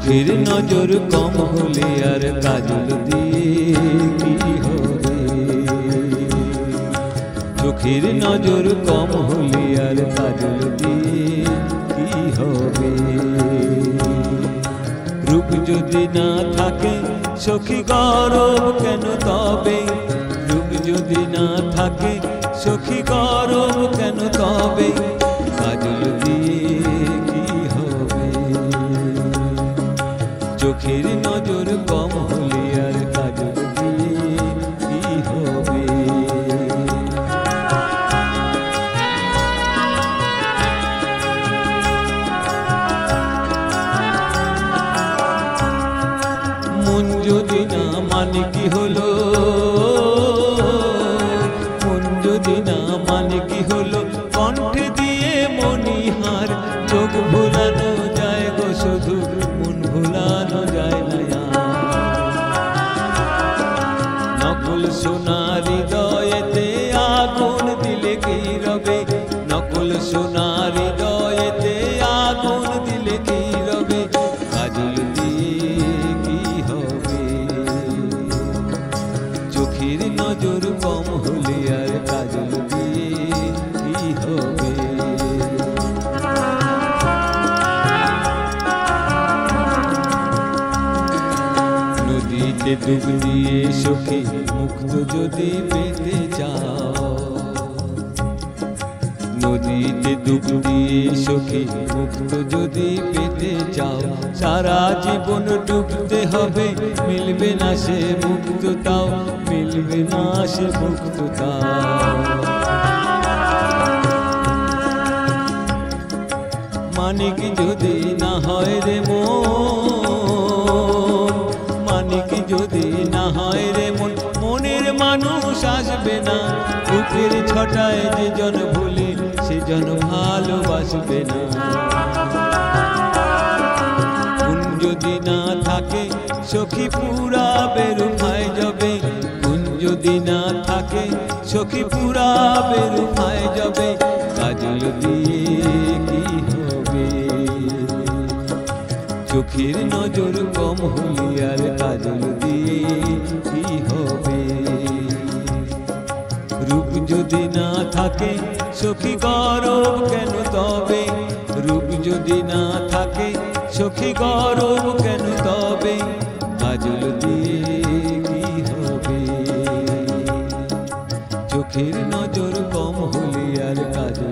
চোখের নজর কম হলে আর কাজল দিয়ে কি হবে? চোখের নজর কম হলে আর কাজল দিয়ে কি হবে? রূপ যদি না থাকে সখী গরব কেন তবে? রূপ যদি না থাকে সখী গরব কেন তবে? কাজল দিয়ে কি হবে? চোখের নজর কম হলে আর কাজল দিয়ে কি হবে? মন যদি না মানে কি হলো? মন যদি না মানে কি হলো? কণ্ঠে দিয়ে মনিহার চোখ ভুলানো যায় গো শুধু, মন ভুলানো যায় না। নকল সোনার হৃদয়েতে আগুন দিলে কি রবে? নকল সোনার হৃদয়েতে আগুন দিলে কি রবে? কাজল দিয়ে কি হবে? চোখের নজর কম হলে আর কাজল দিয়ে কি হবে? নদীতে ডুব দিয়ে সখী মুক্ত যদি পেতে চাও, নদীতে ডুব দিয়ে সখী মুক্ত যদি পেতে চাও, সারা জীবন ডুবতে হবে, মিলবে না সে মুক্ততাও, মিলবে না সে মুক্ততাও। মানিক যদি না হয় রে মন, মানিক যদি না হয় রে মন, মনের মানুষ আসবে না। রূপের ছটায় যে জন ভুলে সে জন ভালোবাসবে না। গুণ যদি না থাকে সখী পুরা বেরুফায় যাবে, গুণ যদি না থাকে সখী পুরা বেরুফায় যাবে। কাজল দিয়ে কি হবে? চোখের নজর কম হলে আর কাজল দিয়ে কি হবে? রূপ যদি না থাকে সখী গরব কেন তবে? রূপ যদি না থাকে সখী গরব কেন তবে? কাজল দিয়ে কি হবে? চোখের নজর কম হলে আর কাজল